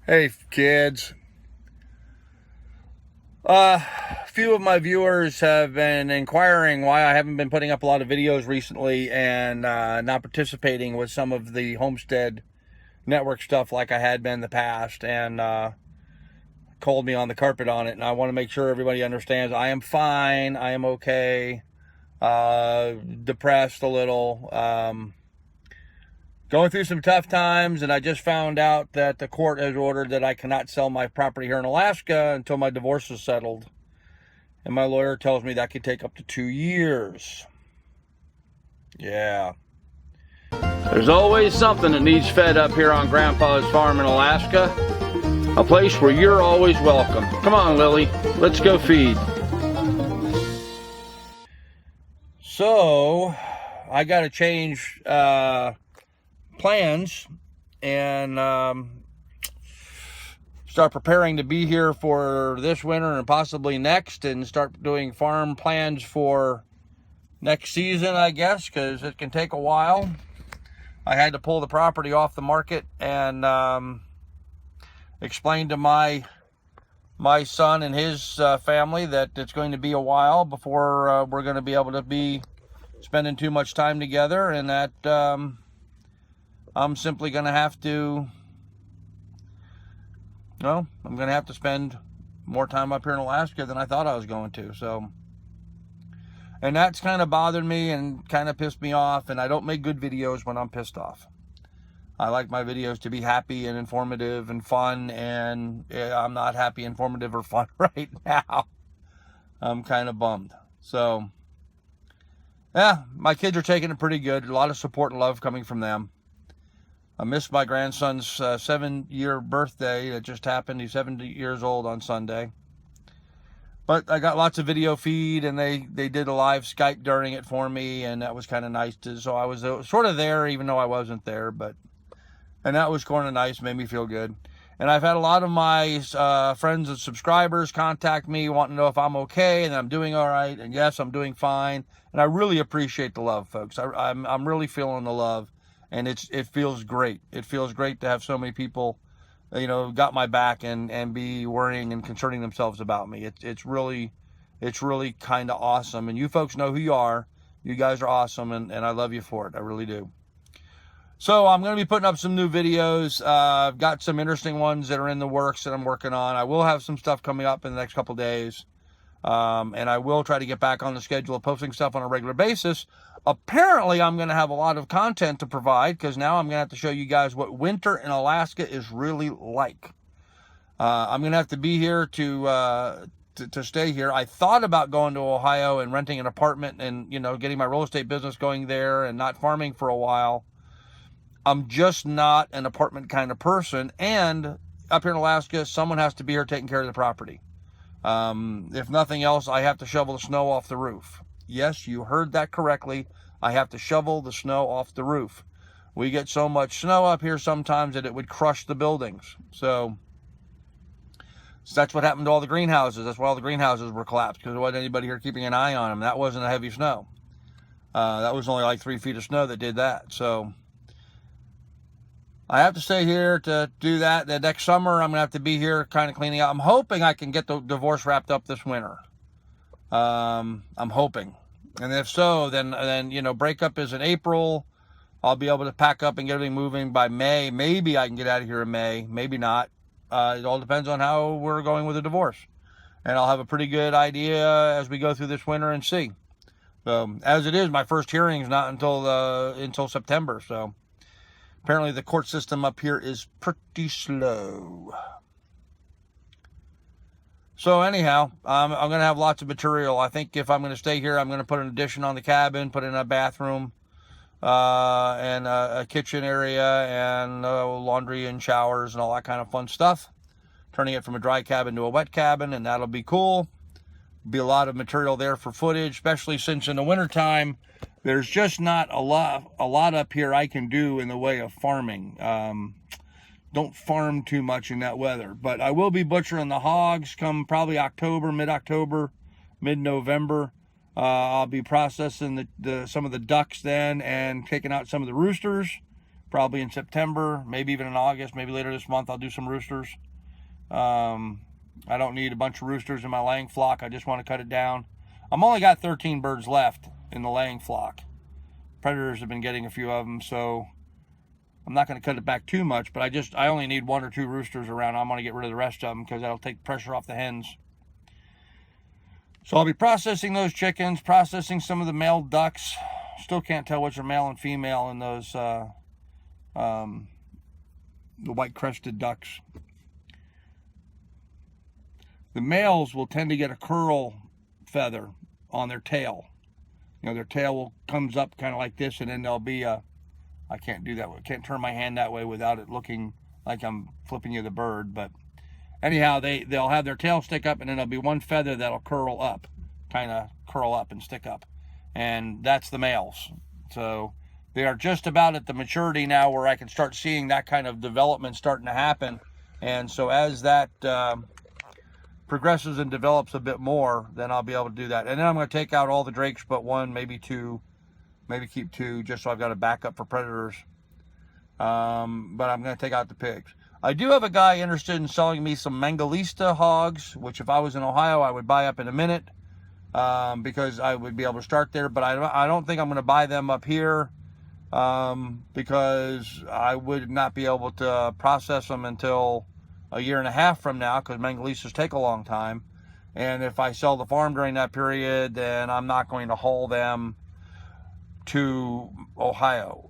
Hey kids. A few of my viewers have been inquiring why I haven't been putting up a lot of videos recently and not participating with some of the Homestead Network stuff like I had been in the past, and called me on the carpet on it. And I want to make sure everybody understands I am fine. I am okay. Depressed a little. Going through some tough times, and I just found out that the court has ordered that I cannot sell my property here in Alaska until my divorce is settled. And my lawyer tells me that could take up to 2 years. Yeah. There's always something that needs fed up here on Grandpa's farm in Alaska. A place where you're always welcome. Come on, Lily. Let's go feed. So, I got to change plans and start preparing to be here for this winter and possibly next, and start doing farm plans for next season, I guess, because it can take a while. I had to pull the property off the market and explain to my son and his family that it's going to be a while before we're going to be able to be spending too much time together, and that I'm simply going to have to, I'm going to have to spend more time up here in Alaska than I thought I was going to. So, and that's kind of bothered me and kind of pissed me off, and I don't make good videos when I'm pissed off. I like my videos to be happy and informative and fun, and I'm not happy, informative, or fun right now. I'm kind of bummed. So, yeah, my kids are taking it pretty good. A lot of support and love coming from them. I missed my grandson's 7-year birthday that just happened. He's 70 years old on Sunday. But I got lots of video feed, and they did a live Skype during it for me, and that was kind of nice. So I was sort of there, even though I wasn't there. And that was kind of nice, made me feel good. And I've had a lot of my friends and subscribers contact me wanting to know if I'm okay and I'm doing all right. And yes, I'm doing fine. And I really appreciate the love, folks. I'm really feeling the love. And it feels great. It feels great to have so many people, got my back and be worrying and concerning themselves about me. It's really kind of awesome. And you folks know who you are. You guys are awesome, and I love you for it. I really do. So I'm going to be putting up some new videos. I've got some interesting ones that are in the works that I'm working on. I will have some stuff coming up in the next couple days. And I will try to get back on the schedule of posting stuff on a regular basis. Apparently, I'm going to have a lot of content to provide, because now I'm going to have to show you guys what winter in Alaska is really like. I'm going to have to be here to stay here. I thought about going to Ohio and renting an apartment and, getting my real estate business going there and not farming for a while. I'm just not an apartment kind of person. And up here in Alaska, someone has to be here taking care of the property. If nothing else, I have to shovel the snow off the roof. Yes, you heard that correctly. I have to shovel the snow off the roof. We get so much snow up here sometimes that it would crush the buildings. So that's what happened to all the greenhouses. That's why all the greenhouses were collapsed, because there wasn't anybody here keeping an eye on them. That wasn't a heavy snow. That was only like 3 feet of snow that did that. So I have to stay here to do that. The next summer, I'm going to have to be here kind of cleaning out. I'm hoping I can get the divorce wrapped up this winter. I'm hoping. And if so, then breakup is in April. I'll be able to pack up and get everything moving by May. Maybe I can get out of here in May. Maybe not. It all depends on how we're going with the divorce. And I'll have a pretty good idea as we go through this winter and see. So, as it is, my first hearing is not until September. So apparently the court system up here is pretty slow. So anyhow, I'm going to have lots of material. I think if I'm going to stay here, I'm going to put an addition on the cabin, put in a bathroom, and a kitchen area, and laundry and showers and all that kind of fun stuff. Turning it from a dry cabin to a wet cabin, and that'll be cool. Be a lot of material there for footage, especially since in the wintertime, there's just not a lot up here I can do in the way of farming. Don't farm too much in that weather, but I will be butchering the hogs come probably mid-October, mid-November. I'll be processing some of the ducks then, and taking out some of the roosters, probably in September, maybe even in August, maybe later this month, I'll do some roosters. I don't need a bunch of roosters in my laying flock. I just want to cut it down. I'm only got 13 birds left in the laying flock. Predators have been getting a few of them, so I'm not going to cut it back too much, but I only need 1 or 2 roosters around. I'm going to get rid of the rest of them because that'll take pressure off the hens. So I'll be processing those chickens, processing some of the male ducks. Still can't tell which are male and female in those the white-crested ducks. The males will tend to get a curl feather on their tail. You know, their tail comes up kind of like this, and then there'll be a, I can't do that. I can't turn my hand that way without it looking like I'm flipping you the bird. But anyhow, they'll have their tail stick up, and then there'll be one feather that'll curl up, kind of curl up and stick up. And that's the males. So they are just about at the maturity now where I can start seeing that kind of development starting to happen. And so as that progresses and develops a bit more, then I'll be able to do that. And then I'm going to take out all the drakes but 1, maybe 2, maybe keep 2, just so I've got a backup for predators. But I'm going to take out the pigs. I do have a guy interested in selling me some Mangalitsa hogs, which if I was in Ohio, I would buy up in a minute, because I would be able to start there. But I don't think I'm going to buy them up here, because I would not be able to process them until a year and a half from now, because Mangalisas take a long time. And if I sell the farm during that period, then I'm not going to haul them to Ohio.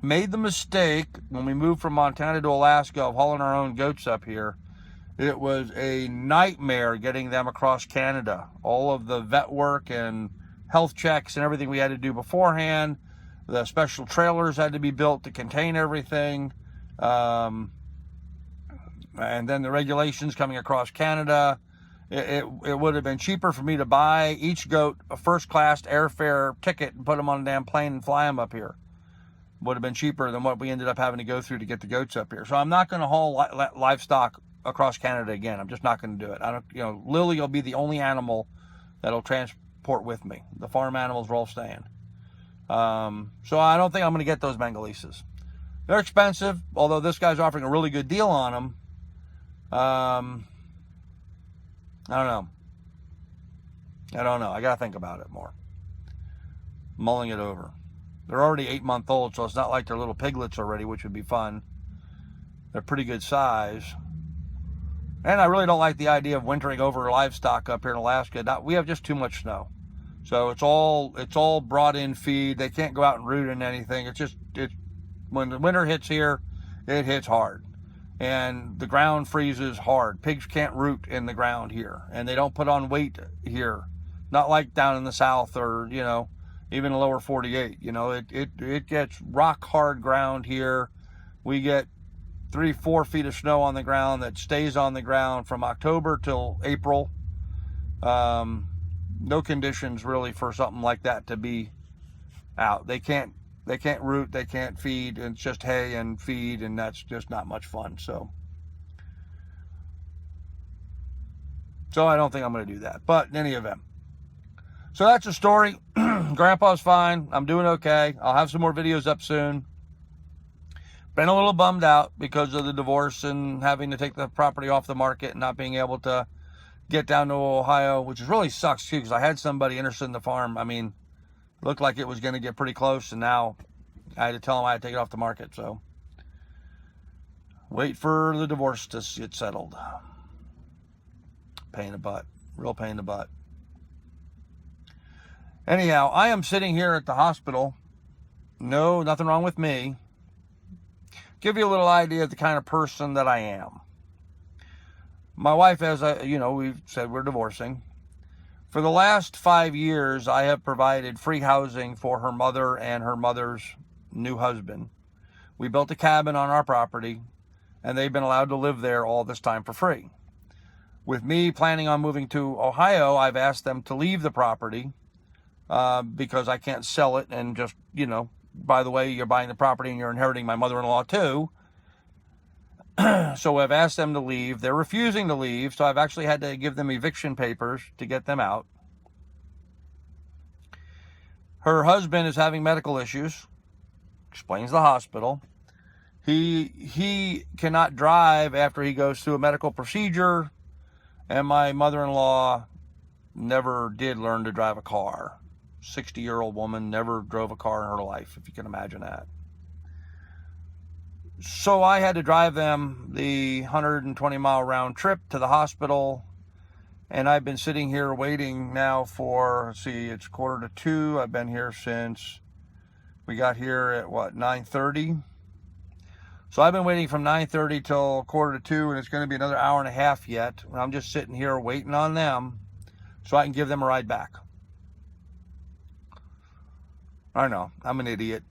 Made the mistake when we moved from Montana to Alaska of hauling our own goats up here. It was a nightmare getting them across Canada. All of the vet work and health checks and everything we had to do beforehand. The special trailers had to be built to contain everything. And then the regulations coming across Canada. It would have been cheaper for me to buy each goat a first-class airfare ticket and put them on a damn plane and fly them up here. Would have been cheaper than what we ended up having to go through to get the goats up here. So I'm not going to haul livestock across Canada again. I'm just not going to do it. I don't, you know, Lily will be the only animal that'll transport with me. The farm animals are all staying. So I don't think I'm going to get those Mangalisas. They're expensive, although this guy's offering a really good deal on them. I don't know. I got to think about it more. Mulling it over. They're already 8-month-old, so it's not like they're little piglets already, which would be fun. They're pretty good size. And I really don't like the idea of wintering over livestock up here in Alaska. We have just too much snow. So it's all brought in feed. They can't go out and root in anything. When the winter hits here, it hits hard. And the ground freezes hard. Pigs can't root in the ground here. And they don't put on weight here. Not like down in the south or, you know, even the lower 48. You know, it gets rock hard ground here. We get 3-4 feet of snow on the ground that stays on the ground from October till April. No conditions really for something like that to be out. They can't root, they can't feed, and it's just hay and feed, and that's just not much fun. So I don't think I'm going to do that. But in any event, so that's the story. Grandpa's fine. I'm doing okay. I'll have some more videos up soon. Been a little bummed out because of the divorce and having to take the property off the market and not being able to get down to Ohio, which really sucks too, because I had somebody interested in the farm. I mean, looked like it was going to get pretty close, and now I had to tell them I had to take it off the market. So wait for the divorce to get settled. Pain in the butt. Real pain in the butt. Anyhow, I am sitting here at the hospital. No, nothing wrong with me. Give you a little idea of the kind of person that I am. My wife, as we've said, we're divorcing. For the last 5 years, I have provided free housing for her mother and her mother's new husband. We built a cabin on our property, and they've been allowed to live there all this time for free. With me planning on moving to Ohio, I've asked them to leave the property because I can't sell it and just, by the way, you're buying the property and you're inheriting my mother-in-law too. So I've asked them to leave. They're refusing to leave, so I've actually had to give them eviction papers to get them out. Her husband is having medical issues. explains the hospital. He cannot drive after he goes through a medical procedure, and my mother-in-law never did learn to drive a car. 60-year-old woman, never drove a car in her life, if you can imagine that. So I had to drive them the 120-mile round trip to the hospital, and I've been sitting here waiting now for, let's see, it's 1:45. I've been here since we got here at, 9:30? So I've been waiting from 9:30 till 1:45, and it's going to be another hour and a half yet. And I'm just sitting here waiting on them so I can give them a ride back. I know, I'm an idiot,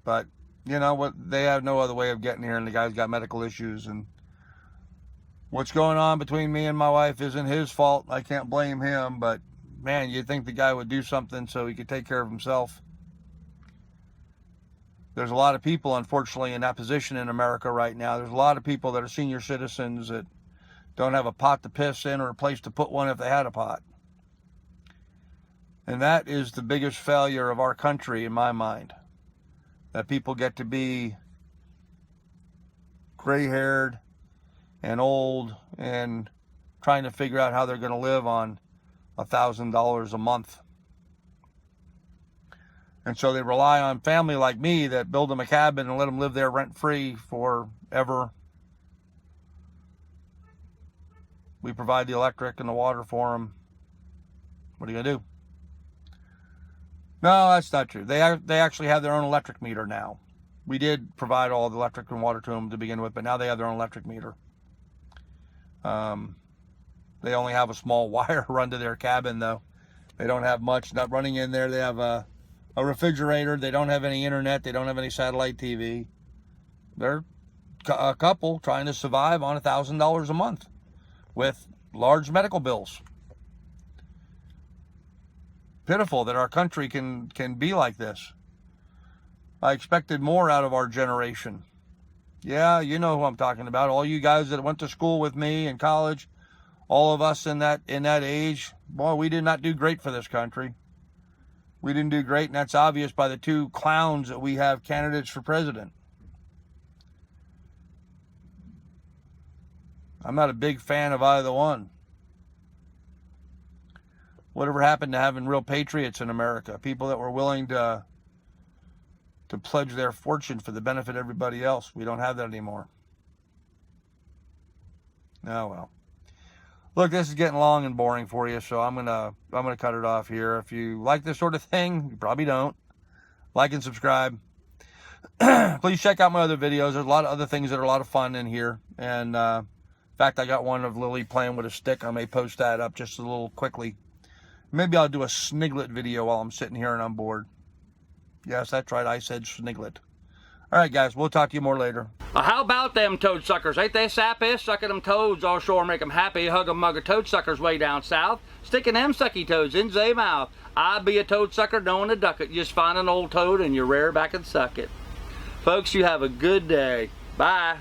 but you know what? They have no other way of getting here, and the guy's got medical issues, and what's going on between me and my wife isn't his fault. I can't blame him, but man, you'd think the guy would do something so he could take care of himself. There's a lot of people, unfortunately, in that position in America right now. There's a lot of people that are senior citizens that don't have a pot to piss in or a place to put one if they had a pot. And that is the biggest failure of our country in my mind. That people get to be gray-haired and old and trying to figure out how they're going to live on $1,000 a month. And so they rely on family like me that build them a cabin and let them live there rent-free forever. We provide the electric and the water for them. What are you going to do? No, that's not true. They actually have their own electric meter now. We did provide all the electric and water to them to begin with, but now they have their own electric meter. They only have a small wire run to their cabin, though. They don't have much not running in there. They have a refrigerator. They don't have any internet. They don't have any satellite TV. They're a couple trying to survive on $1,000 a month with large medical bills. Pitiful that our country can be like this. I expected more out of our generation. Yeah, you know who I'm talking about. All you guys that went to school with me in college, all of us in that age, boy, we did not do great for this country. We didn't do great, and that's obvious by the two clowns that we have candidates for president. I'm not a big fan of either one. Whatever happened to having real patriots in America? People that were willing to pledge their fortune for the benefit of everybody else. We don't have that anymore. Oh well. Look, this is getting long and boring for you, so I'm gonna cut it off here. If you like this sort of thing, you probably don't. Like and subscribe. Please check out my other videos. There's a lot of other things that are a lot of fun in here. And in fact, I got one of Lily playing with a stick. I may post that up just a little quickly. Maybe I'll do a Sniglet video while I'm sitting here and I'm bored. Yes, that's right. I said Sniglet. All right, guys. We'll talk to you more later. How about them toad suckers? Ain't they sappy? Sucking them toads offshore make them happy. Hug 'em mugger toad suckers way down south. Sticking them sucky toads in zay mouth. I be a toad sucker knowing a duck it. Just find an old toad and you rear back and suck it. Folks, you have a good day. Bye.